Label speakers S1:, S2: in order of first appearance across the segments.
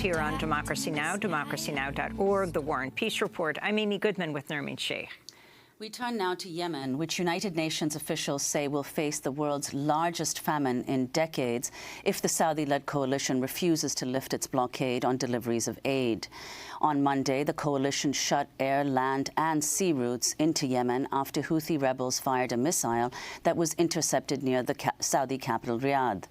S1: Here on Democracy Now!, democracynow.org, The War and Peace Report. I'm Amy Goodman with Nermeen Sheikh.
S2: We turn now to Yemen, which United Nations officials say will face the world's largest famine in decades if the Saudi-led coalition refuses to lift its blockade on deliveries of aid. On Monday, the coalition shut air, land and sea routes into Yemen after Houthi rebels fired a missile that was intercepted near the Saudi capital, Riyadh.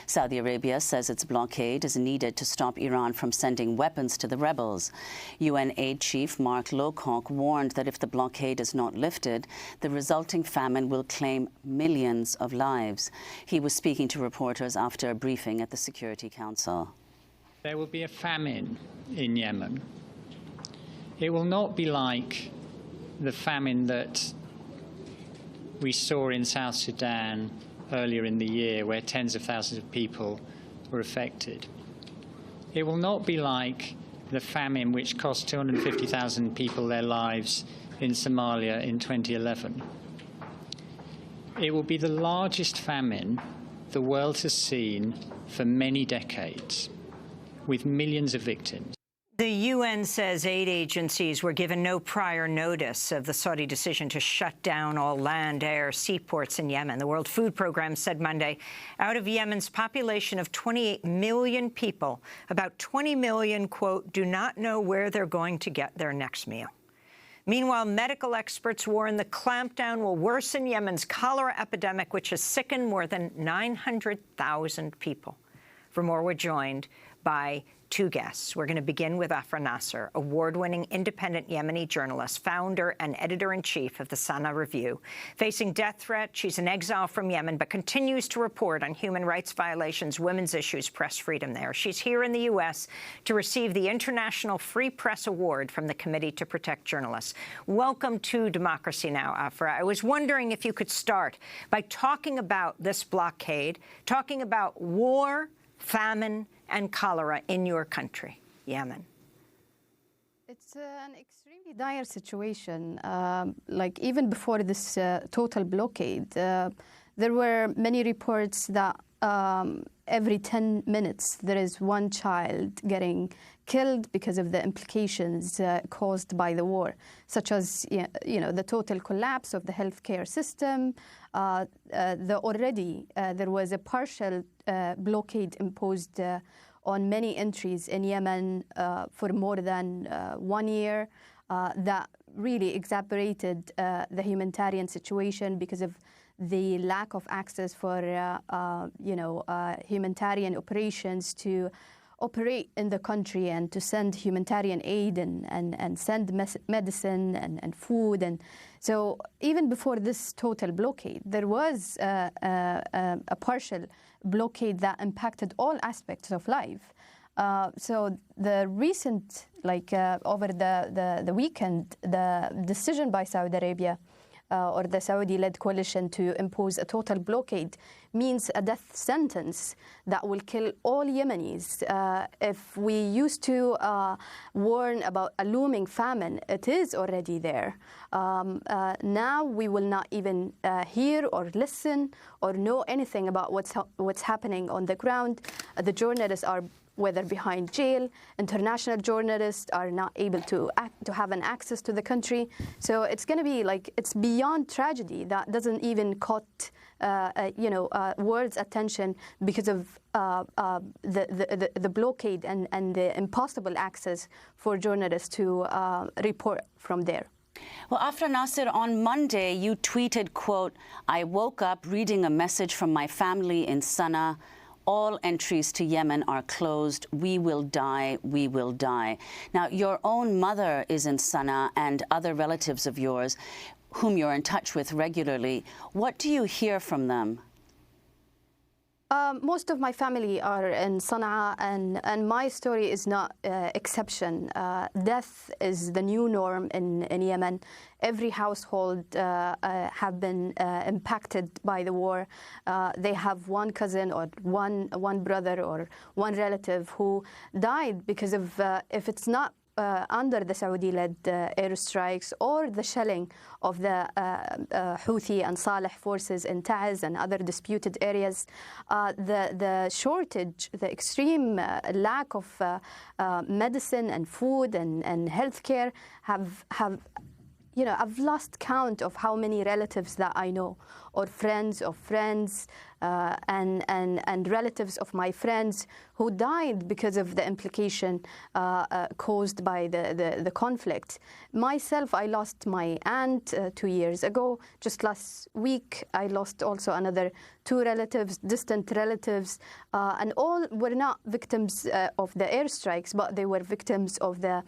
S2: Saudi Arabia says its blockade is needed to stop Iran from sending weapons to the rebels. UN aid chief Mark Lowcock warned that if the blockade is not lifted, the resulting famine will claim millions of lives. He was speaking to reporters after a briefing at the Security Council.
S3: There will be a famine in Yemen. It will not be like the famine that we saw in South Sudan earlier in the year, where tens of thousands of people were affected. It will not be like the famine which cost 250,000 people their lives in Somalia in 2011. It will be the largest famine the world has seen for many decades, with millions of victims.
S1: The UN says aid agencies were given no prior notice of the Saudi decision to shut down all land, air, seaports in Yemen. The World Food Programme said Monday, out of Yemen's population of 28 million people, about 20 million, quote, do not know where they're going to get their next meal. Meanwhile, medical experts warn the clampdown will worsen Yemen's cholera epidemic, which has sickened more than 900,000 people. For more, we're joined by two guests. We're going to begin with Afra Nasser, award-winning independent Yemeni journalist, founder and editor-in-chief of the Sana Review. Facing death threat, she's in exile from Yemen, but continues to report on human rights violations, women's issues, press freedom there. She's here in the U.S. to receive the International Free Press Award from the Committee to Protect Journalists. Welcome to Democracy Now!, Afra. I was wondering if you could start by talking about this blockade, talking about war, famine, and cholera in your country, Yemen.
S4: It's an extremely dire situation. Like even before this total blockade, there were many reports that every 10 minutes there is one child getting killed because of the implications caused by the war, such as the total collapse of the healthcare system. There was a partial blockade imposed on many entries in Yemen for more than 1 year that really exacerbated the humanitarian situation because of the lack of access for humanitarian operations to operate in the country and to send humanitarian aid and send medicine and food. And so even before this total blockade, there was a partial blockade that impacted all aspects of life. So the recent, over the weekend, the decision by Saudi Arabia or the Saudi-led coalition to impose a total blockade means a death sentence that will kill all Yemenis. If we used to warn about a looming famine, it is already there. Now we will not even hear or listen or know anything about what's happening on the ground. The journalists are whether behind jail, international journalists are not able to have an access to the country. So it's going to be it's beyond tragedy that doesn't even caught world's attention because of the blockade and the impossible access for journalists to report from there.
S2: Well, Afra Nasser, on Monday, you tweeted, quote, "I woke up reading a message from my family in Sana'a. All entries to Yemen are closed. We will die. We will die." Now, your own mother is in Sana'a and other relatives of yours whom you're in touch with regularly. What do you hear from them?
S4: Most of my family are in Sana'a, and my story is not exception. Death is the new norm in Yemen. Every household have been impacted by the war. They have one cousin or one brother or one relative who died because of, if it's not under the Saudi-led airstrikes or the shelling of the Houthi and Saleh forces in Taiz and other disputed areas, the shortage, the extreme lack of medicine and food and healthcare have I've lost count of how many relatives that I know, or friends of friends, and relatives of my friends who died because of the implication caused by the conflict. Myself, I lost my aunt 2 years ago. Just last week, I lost also another 2 relatives, distant relatives, and all were not victims of the airstrikes, but they were victims of the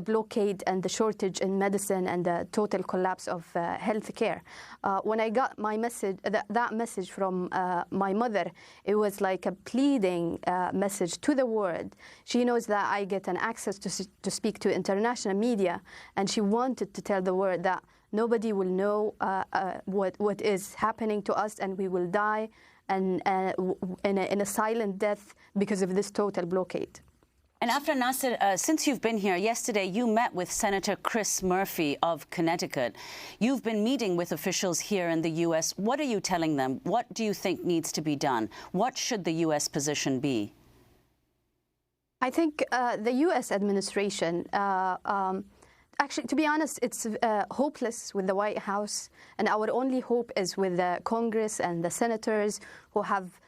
S4: blockade and the shortage in medicine and the total collapse of healthcare. When I got my message, that message from my mother, it was like a pleading message to the world. She knows that I get an access to speak to international media, and she wanted to tell the world that nobody will know what is happening to us, and we will die and in a silent death because of this total blockade.
S2: And Afra Nasser, since you've been here, yesterday you met with Senator Chris Murphy of Connecticut. You've been meeting with officials here in the U.S. What are you telling them? What do you think needs to be done? What should the U.S. position be?
S4: I think the U.S. administration, actually, to be honest, it's hopeless with the White House. And our only hope is with the Congress and the senators who have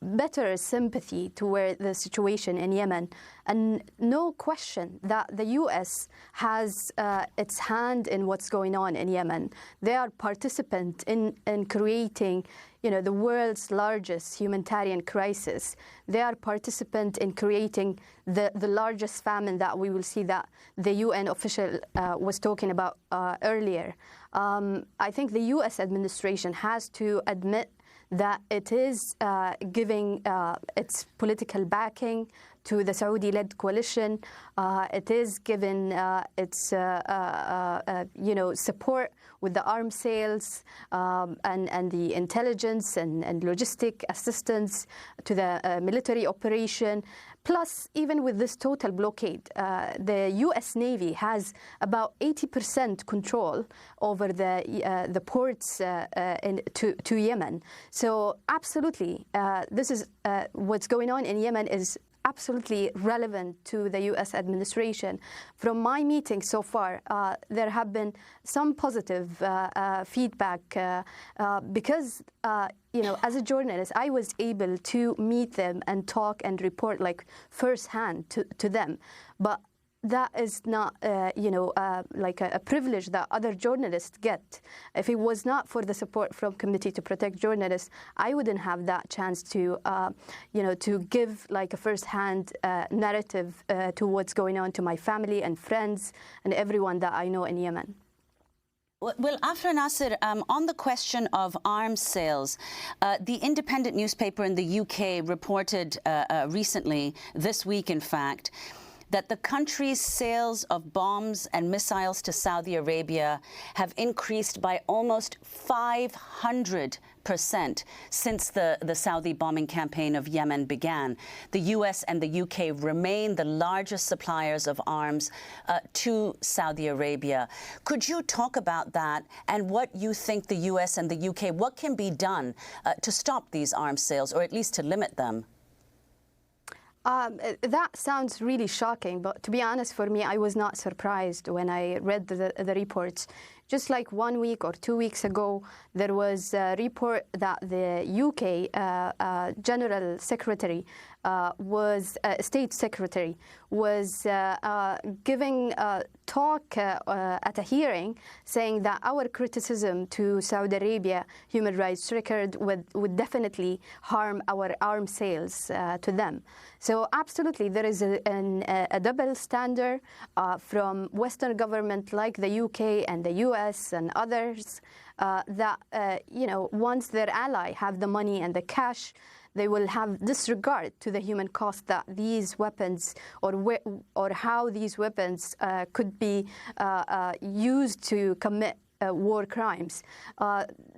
S4: better sympathy toward the situation in Yemen. And no question that the U.S. has its hand in what's going on in Yemen. They are participant in creating, the world's largest humanitarian crisis. They are participant in creating the largest famine that we will see that the UN official was talking about earlier. I think the U.S. administration has to admit that it is giving its political backing to the Saudi-led coalition. It is giving its support with the arms sales and the intelligence and logistic assistance to the military operation. Plus, even with this total blockade, the U.S. Navy has about 80% control over the ports to Yemen. So absolutely, this is what's going on in Yemen is absolutely relevant to the U.S. administration. From my meeting so far, there have been some positive feedback because, as a journalist, I was able to meet them and talk and report like firsthand to them. But that is not, like a privilege that other journalists get. If it was not for the support from Committee to Protect Journalists, I wouldn't have that chance to, to give like a first-hand narrative to what's going on to my family and friends and everyone that I know in Yemen.
S2: Well, Afra Nasser, on the question of arms sales, the independent newspaper in the UK reported recently, this week in fact, that the country's sales of bombs and missiles to Saudi Arabia have increased by almost 500% since the Saudi bombing campaign of Yemen began. The US and the UK remain the largest suppliers of arms to Saudi Arabia. Could you talk about that and what you think the US and the UK, what can be done to stop these arms sales or at least to limit them?
S4: That sounds really shocking, but to be honest, for me, I was not surprised when I read the reports. Just like 1 week or 2 weeks ago, there was a report that the UK General Secretary State Secretary was giving a talk at a hearing saying that our criticism to Saudi Arabia human rights record would definitely harm our arms sales to them. So absolutely, there is a double standard from Western government like the UK and the US and others that, once their ally have the money and the cash, they will have disregard to the human cost that these weapons or how these weapons could be used to commit war crimes.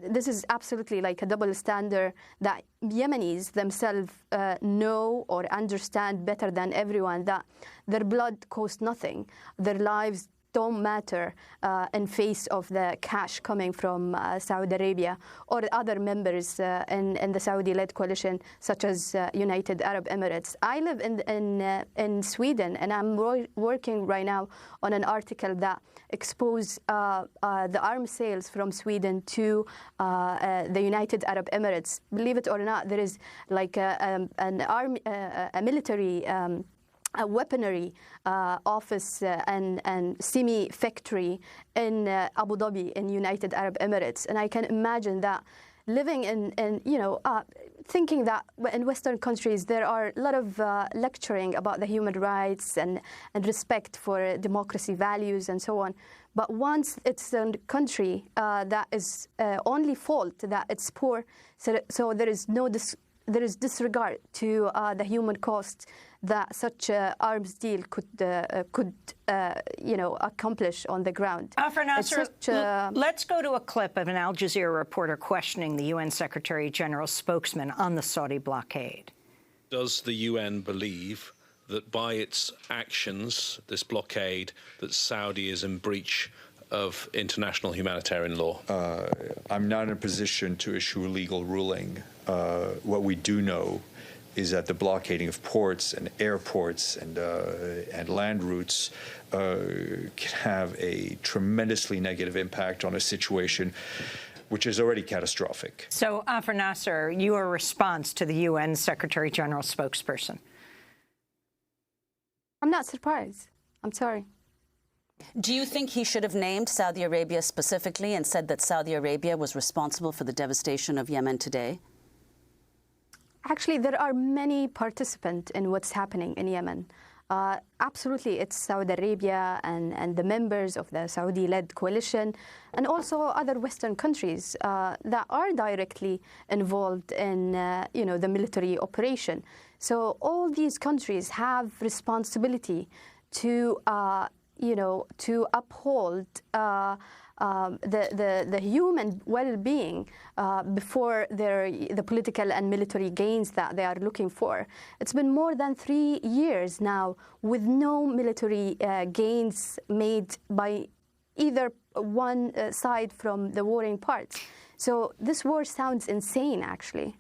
S4: This is absolutely like a double standard that Yemenis themselves know or understand better than everyone, that their blood costs nothing, their lives don't matter in face of the cash coming from Saudi Arabia or other members in the Saudi-led coalition, such as United Arab Emirates. I live in Sweden, and I'm working right now on an article that exposes the arms sales from Sweden to the United Arab Emirates. Believe it or not, there is like a military a weaponry office and semi-factory in Abu Dhabi in United Arab Emirates. And I can imagine that living in thinking that in Western countries there are a lot of lecturing about the human rights and respect for democracy values and so on. But once it's a country that is only fault that it's poor, so there is no there is disregard to the human cost that such arms deal could accomplish on the ground.
S1: Afra Nasser, let's go to a clip of an Al Jazeera reporter questioning the UN Secretary General's spokesman on the Saudi blockade.
S5: Does the UN believe that by its actions, this blockade, that Saudi is in breach of international humanitarian law?
S6: I'm not in a position to issue a legal ruling. What we do know is that the blockading of ports and airports and land routes can have a tremendously negative impact on a situation which is already catastrophic.
S1: So, Afra Nasser, your response to the UN Secretary General's spokesperson?
S4: I'm not surprised. I'm sorry.
S2: Do you think he should have named Saudi Arabia specifically and said that Saudi Arabia was responsible for the devastation of Yemen today?
S4: Actually, there are many participants in what's happening in Yemen. Absolutely, it's Saudi Arabia and the members of the Saudi-led coalition, and also other Western countries that are directly involved in the military operation. So all these countries have responsibility to uphold the human well-being before the political and military gains that they are looking for. It's been more than 3 years now with no military gains made by either one side from the warring parts. So this war sounds insane, actually.